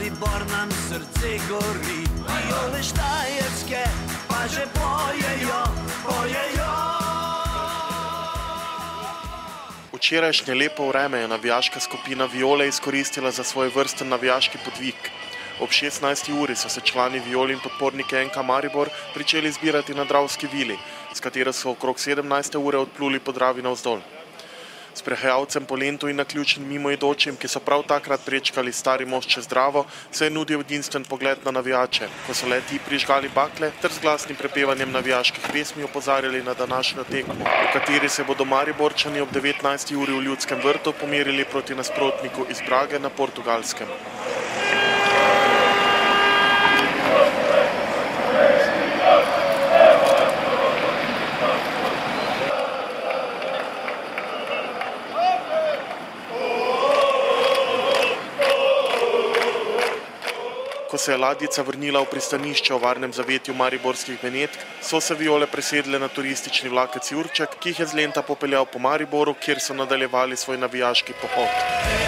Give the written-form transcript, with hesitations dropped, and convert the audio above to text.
Maribor nam srce gori, Viole štajerske pa že pojejo, pojejo. Včerajšnje lepo vreme je navijaška skupina Viole izkoristila za svoj vrsten navijaški podvig. Ob 16. uri so se člani Viol in podporniki NK Maribor pričeli zbirati na Dravski vili, s katero so okrog 17. ure odpluli po Dravi navzdol. Sprehajalcem po Lentu in naključnim mimoidočim, ki so prav takrat prečkali Stari most čez Dravo, se je nudil edinstven pogled na navijače, ko so le-ti prižgali bakle ter z glasnim prepevanjem navijaških pesmi opozarjali na današnjo tekmo, v kateri se bodo Mariborčani ob 19. uri v Ljudskem vrtu pomerili proti nasprotniku iz Brage na Portugalskem. Ko se je ladjica vrnila v pristanišče o varnem zavetju mariborskih Benetk, so se Viole presedle na turistični vlakec Jurček, ki jih je z Lenta popeljal po Mariboru, kjer so nadaljevali svoj navijaški pohod.